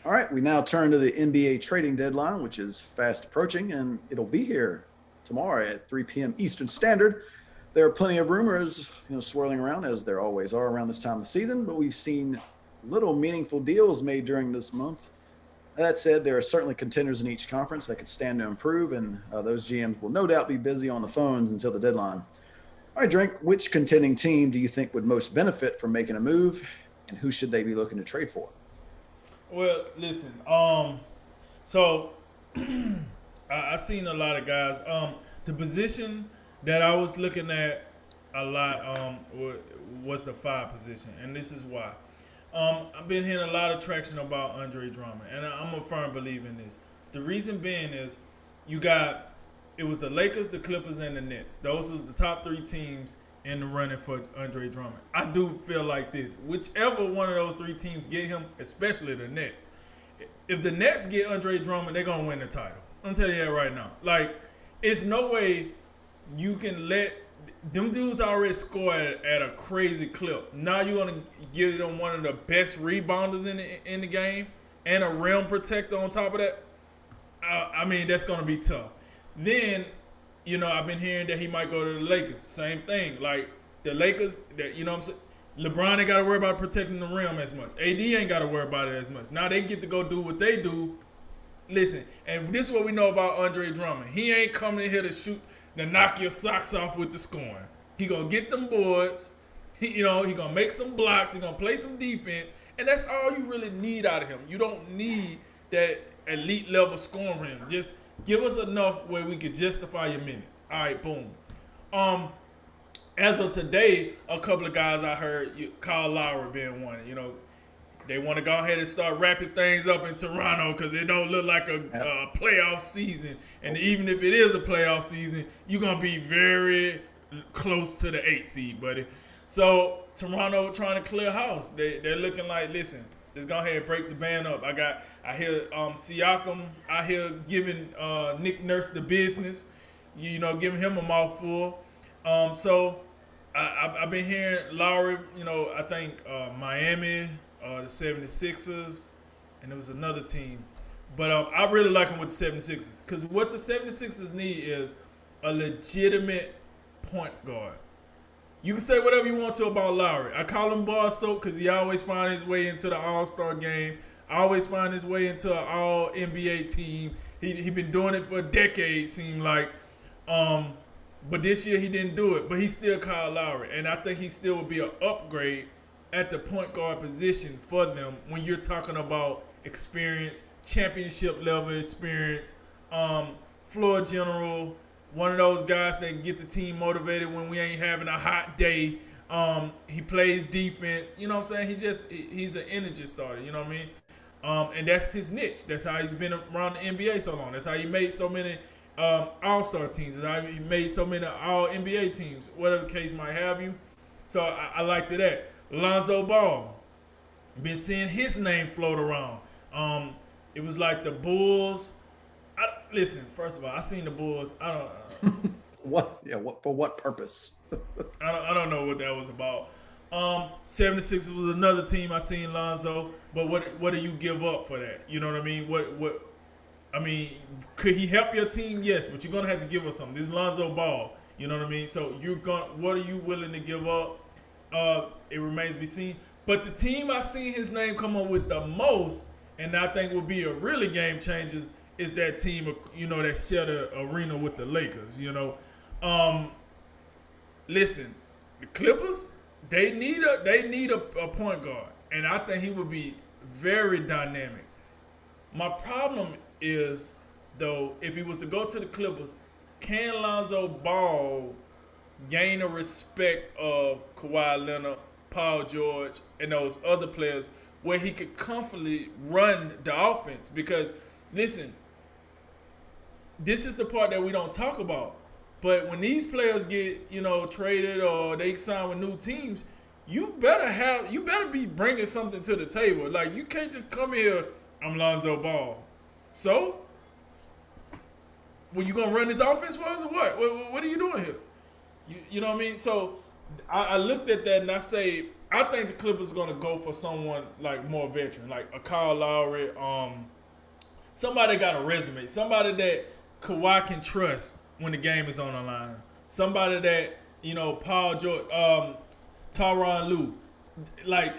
All right, we now turn to the NBA trading deadline, which is fast approaching, and it'll be here tomorrow at 3 p.m. Eastern Standard. There are plenty of rumors, swirling around as there always are around this time of the season, but we've seen little meaningful deals made during this month. That said, there are certainly contenders in each conference that could stand to improve, and those GMs will no doubt be busy on the phones until the deadline. All right, Drink, which contending team do you think would most benefit from making a move, and who should they be looking to trade for? Well, listen. So I seen a lot of guys. The position that I was looking at a lot was the five position, and this is why. I've been hearing a lot of traction about Andre Drummond, and I'm a firm believer in this. The reason being is you got it was the Lakers, the Clippers, and the Nets. Those was the top three teams in the running for Andre Drummond. I do feel like this. Whichever one of those three teams get him, especially the Nets, if the Nets get Andre Drummond, they're gonna win the title. I'm telling you that right now. Like, it's no way you can let them dudes already score at a crazy clip. Now you're gonna give them one of the best rebounders in the game and a rim protector on top of that. I mean, that's gonna be tough. Then, I've been hearing that he might go to the Lakers. Same thing. Like the Lakers, that what I'm saying. LeBron ain't got to worry about protecting the rim as much. AD ain't got to worry about it as much. Now they get to go do what they do. Listen, and this is what we know about Andre Drummond. He ain't coming in here to knock your socks off with the scoring. He gonna get them boards. He gonna make some blocks. He gonna play some defense, and that's all you really need out of him. You don't need that elite level scoring. Just give us enough where we could justify your minutes. All right, boom. As of today, a couple of guys I heard, Kyle Lowry being one. They want to go ahead and start wrapping things up in Toronto because it don't look like Yep. a playoff season. And even if it is a playoff season, you're gonna be very close to the 8 seed, buddy. So Toronto trying to clear house. They're looking like, listen, let's go ahead and break the band up. I hear Siakam out here giving Nick Nurse the business. Giving him a mouthful. So I've been hearing Lowry. I think Miami, the 76ers, and there was another team. But I really like him with the 76ers because what the 76ers need is a legitimate point guard. You can say whatever you want to about Lowry. I call him bar soap because he always finds his way into the All-Star game. Always find his way into an All-NBA team. He been doing it for a decade, seemed like. But this year he didn't do it. But he's still Kyle Lowry. And I think he still would be an upgrade at the point guard position for them when you're talking about experience, championship level experience, floor general, one of those guys that can get the team motivated when we ain't having a hot day. He plays defense. You know what I'm saying? He's an energy starter. You know what I mean? And that's his niche. That's how he's been around the NBA so long. That's how he made so many All-Star teams. That's how he made so many All-NBA teams, whatever the case might have you. So I liked that. Lonzo Ball. Been seeing his name float around. It was like the Bulls. Listen, first of all, I seen the Bulls. What? Yeah. What for? What purpose? I don't know what that was about. 76 was another team I seen Lonzo, but what do you give up for that? You know what I mean? What I mean, could he help your team? Yes, but you're gonna have to give us something. This is Lonzo Ball. You know what I mean? So what are you willing to give up? It remains to be seen. But the team I seen his name come up with the most, and I think will be a really game changer, is that team, that share the arena with the Lakers. Listen, the Clippers, they need a point guard, and I think he would be very dynamic. My problem is, though, if he was to go to the Clippers, can Lonzo Ball gain the respect of Kawhi Leonard, Paul George, and those other players where he could comfortably run the offense? Because, listen, this is the part that we don't talk about. But when these players get, traded or they sign with new teams, you better be bringing something to the table. Like, you can't just come here, I'm Lonzo Ball. So, well, you gonna run this offense for us or what? What are you doing here? You know what I mean? So I looked at that and I say, I think the Clippers are gonna go for someone like more veteran, like a Kyle Lowry, somebody got a resume, somebody that Kawhi can trust when the game is on the line, somebody that Paul George, Tyronn Lue, like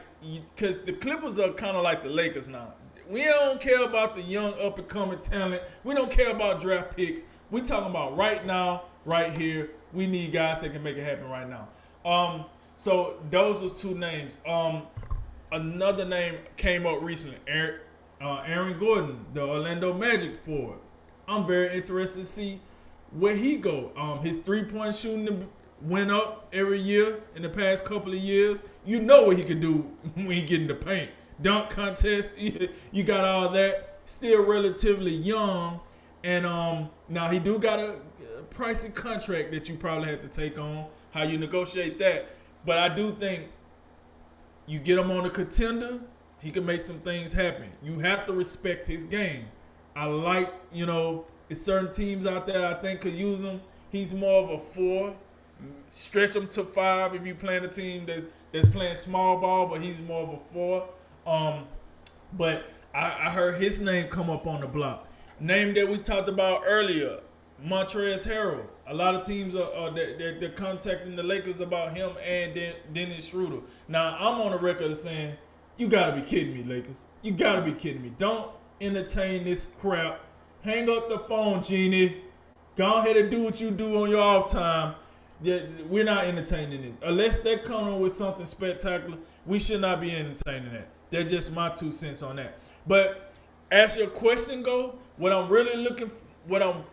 because the Clippers are kind of like the Lakers now. We don't care about the young up and coming talent. We don't care about draft picks. We talking about right now, right here. We need guys that can make it happen right now. So those are two names. Another name came up recently, Aaron Gordon, the Orlando Magic forward. I'm very interested to see where he go. His 3-point shooting went up every year in the past couple of years. You know what he can do when he get in the paint. Dunk contest, you got all that. Still relatively young, and now he do got a pricey contract that you probably have to take on. How you negotiate that? But I do think you get him on a contender, he can make some things happen. You have to respect his game. I like, there's certain teams out there I think could use him. He's more of a 4. Stretch him to 5 if you playing a team that's playing small ball, but he's more of a 4. But I heard his name come up on the block. Name that we talked about earlier, Montrezl Harrell. A lot of teams they're contacting the Lakers about him and Dennis Schroeder. Now, I'm on the record of saying, you got to be kidding me, Lakers. You got to be kidding me. Don't entertain this crap. Hang up the phone, Genie. Go ahead and do what you do on your off time. We're not entertaining this. Unless they're coming with something spectacular, we should not be entertaining that. That's just my 2 cents on that. But as your question go, what I'm really looking for,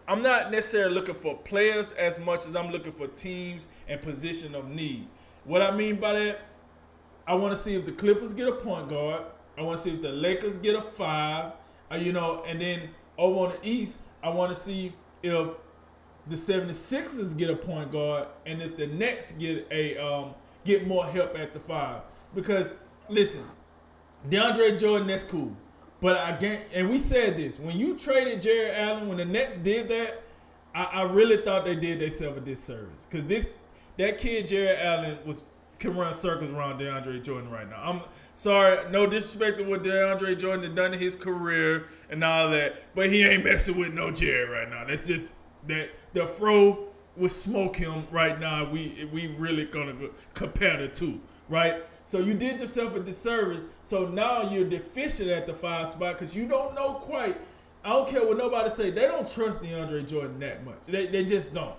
I'm not necessarily looking for players as much as I'm looking for teams and position of need. What I mean by that, I want to see if the Clippers get a point guard. I want to see if the Lakers get a 5. And then over on the East, I want to see if the 76ers get a point guard and if the Nets get more help at the 5. Because listen, DeAndre Jordan, that's cool. But and we said this, when you traded Jared Allen, when the Nets did that, I really thought they did themselves a disservice. Because that kid Jared Allen can run circles around DeAndre Jordan right now. I'm sorry, no disrespect to what DeAndre Jordan has done in his career and all that, but he ain't messing with no Jared right now. That's just that the Fro would smoke him right now. We really gonna compare the two, right? So you did yourself a disservice. So now you're deficient at the 5 spot because you don't know quite. I don't care what nobody say. They don't trust DeAndre Jordan that much. They just don't.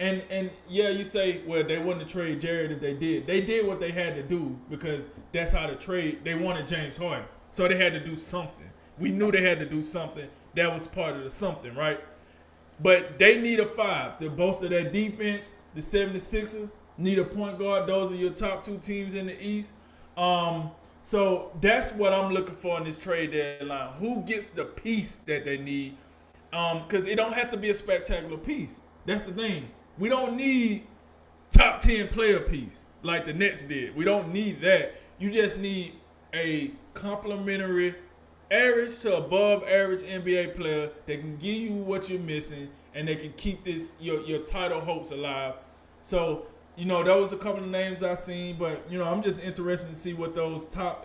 And yeah, you say, well, they wouldn't have traded Jared if they did. They did what they had to do because that's how to trade. They wanted James Harden. So they had to do something. We knew they had to do something. That was part of the something, right? But they need a 5 to bolster their defense. The 76ers need a point guard. Those are your top 2 teams in the East. So that's what I'm looking for in this trade deadline. Who gets the piece that they need? Because it don't have to be a spectacular piece. That's the thing. We don't need top 10 player piece like the Nets did. We don't need that. You just need a complimentary, average to above average NBA player that can give you what you're missing and they can keep your title hopes alive. So, those are a couple of names I've seen, but I'm just interested to see what those top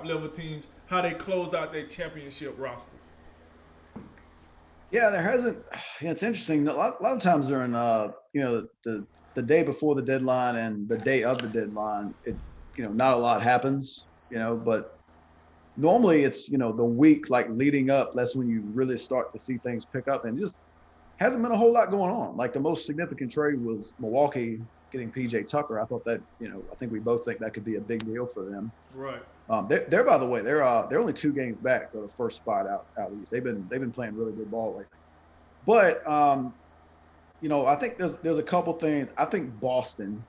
level teams, how they close out their championship rosters. Yeah, there hasn't. It's interesting. A lot of times during the day before the deadline and the day of the deadline, not a lot happens. But normally it's the week like leading up. That's when you really start to see things pick up, and just hasn't been a whole lot going on. Like the most significant trade was Milwaukee getting PJ Tucker. I thought that I think we both think that could be a big deal for them. Right. They're by the way, they're only 2 games back for the first spot out east. They've been playing really good ball lately. But I think there's a couple things. I think Boston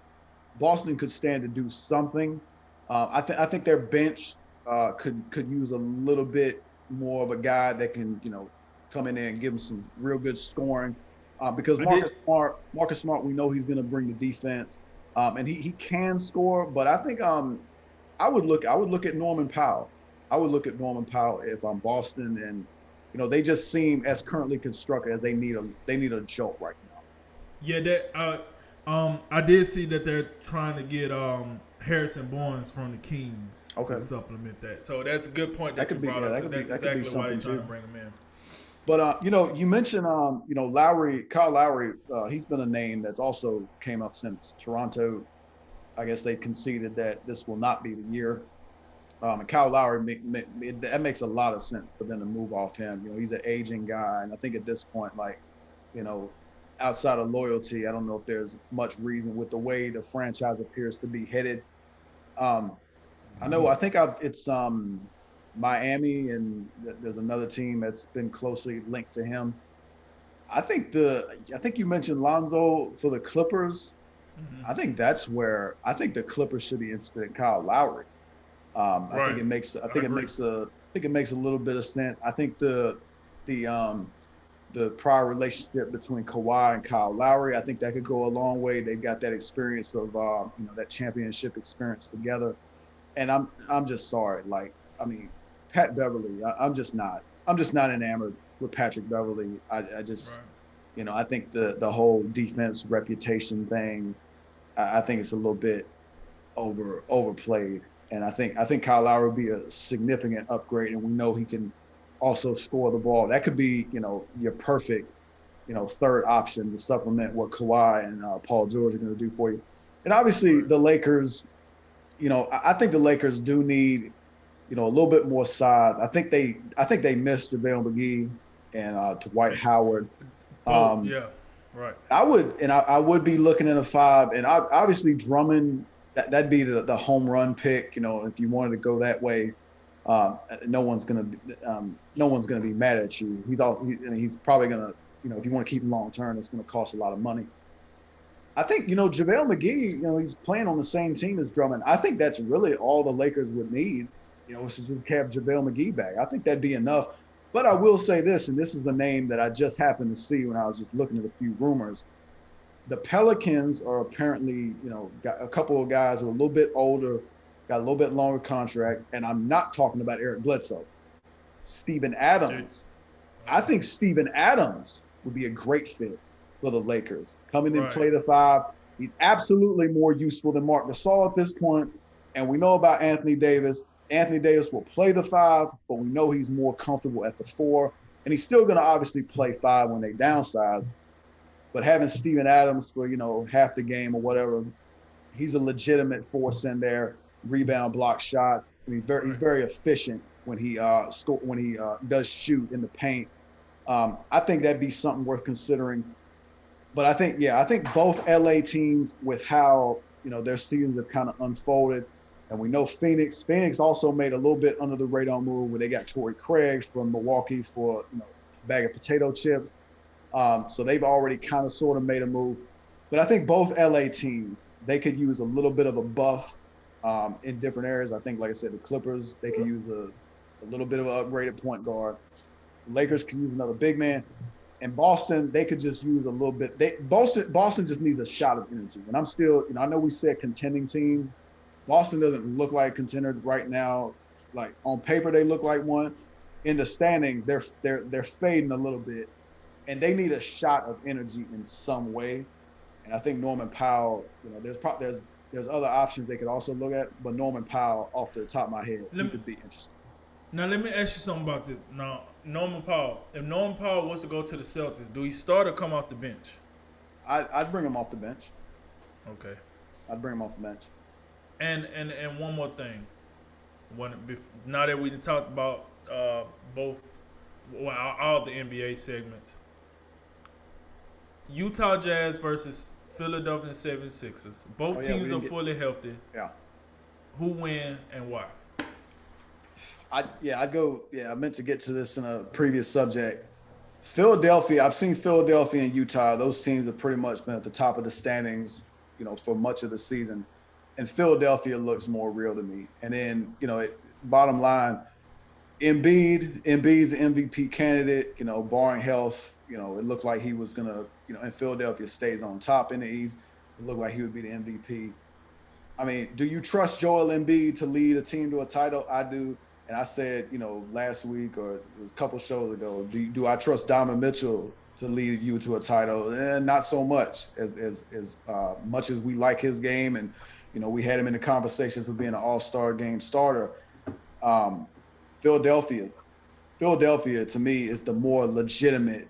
could stand to do something. I think their bench could use a little bit more of a guy that can come in there and give them some real good scoring. Because Marcus Smart, we know he's going to bring the defense, and he can score. But I think I would look at Norman Powell. I would look at Norman Powell if I'm Boston, and they just seem as currently constructed as they need a jolt right now. Yeah, that I did see that they're trying to get Harrison Barnes from the Kings to Okay, supplement that. So that's a good point that that you could be brought yeah, up because that's that could be exactly why they're something trying to too. bring him in. But you mentioned Lowry, Kyle Lowry. He's been a name that's also came up since Toronto. I guess they conceded that this will not be the year. And Kyle Lowry, that makes a lot of sense for them to move off him. He's an aging guy, and I think at this point, like, you know, outside of loyalty, I don't know if there's much reason with the way the franchise appears to be headed. Um, I think it's Miami, and there's another team that's been closely linked to him. I think you mentioned Lonzo for the Clippers. Mm-hmm. I think the Clippers should be interested in Kyle Lowry. Right. I agree. I think it makes a little bit of sense. I think the the prior relationship between Kawhi and Kyle Lowry, I think that could go a long way. They've got that experience of that championship experience together. And I'm just sorry. Like, I mean, Pat Beverly, I'm just not enamored with Patrick Beverly. I just, Right. I think the whole defense reputation thing, I think it's a little bit overplayed. And I think Kyle Lowry would be a significant upgrade, and we know he can also score the ball. That could be, your perfect, third option to supplement what Kawhi and Paul George are going to do for you. And obviously, Right. the Lakers, I think the Lakers do need, a little bit more size. I think they missed JaVale McGee and Dwight Howard. Both. Um, Yeah. Right. I would be looking at a five, and obviously Drummond, that'd be the home run pick. If you wanted to go that way, no one's gonna be mad at you. He's probably gonna, if you want to keep him long term, it's gonna cost a lot of money. I think, JaVale McGee, he's playing on the same team as Drummond. I think that's really all the Lakers would need, is to just have JaVale McGee back. I think that'd be enough. But I will say this, and this is the name that I just happened to see when I was just looking at a few rumors. The Pelicans are apparently, got a couple of guys who are a little bit older, got a little bit longer contracts, and I'm not talking about Eric Bledsoe. Steven Adams. I think Steven Adams would be a great fit for the Lakers. Come in and Right. play the five. He's absolutely more useful than Marc Gasol at this point. And we know about Anthony Davis. Anthony Davis will play the five, but we know he's more comfortable at the four. And he's still going to obviously play five when they downsize. But having Steven Adams for, half the game or whatever, he's a legitimate force in there, rebound, block shots. And he's very efficient when he does shoot in the paint. I think that'd be something worth considering. But I think both LA teams, with how their seasons have kind of unfolded, and we know Phoenix also made a little bit under the radar move where they got Torrey Craig from Milwaukee for a bag of potato chips. So they've already kind of sort of made a move. But I think both LA teams, they could use a little bit of a buff in different areas. I think, like I said, the Clippers, they could use a little bit of an upgraded point guard. The Lakers can use another big man. And Boston, they could just use a little bit. Boston just needs a shot of energy. And I'm still, I know we said contending team. Boston doesn't look like a contender right now. Like on paper, they look like one. In the standing, they're fading a little bit, and they need a shot of energy in some way. And I think Norman Powell, there's other options they could also look at, but Norman Powell, off the top of my head, he could be interesting. Now let me ask you something about this. Now Norman Powell, if Norman Powell was to go to the Celtics, do he start or come off the bench? I'd bring him off the bench. Okay. I'd bring him off the bench. And one more thing. Now that we talked about both, all the NBA segments, Utah Jazz versus Philadelphia 76ers. Both teams are fully healthy. Yeah. Who win and why? I'd go. Yeah, I meant to get to this in a previous subject. Philadelphia, I've seen Philadelphia and Utah. Those teams have pretty much been at the top of the standings, for much of the season. And Philadelphia looks more real to me. And then, bottom line, Embiid's an MVP candidate, barring health. It looked like he was going to, and Philadelphia stays on top in the East. It looked like he would be the MVP. I mean, do you trust Joel Embiid to lead a team to a title? I do. And I said, last week or a couple shows ago, do I trust Donovan Mitchell to lead you to a title. Not so much as much as we like his game, and we had him in the conversation for being an All-Star game starter. Um, Philadelphia, Philadelphia to me is the more legitimate,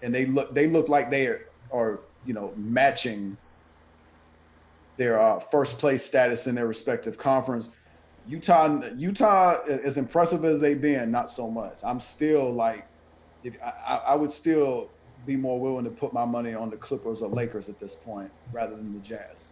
and they look like they are matching their first place status in their respective conference. Utah, as impressive as they've been, not so much. I'm still like, if I would still be more willing to put my money on the Clippers or Lakers at this point rather than the Jazz.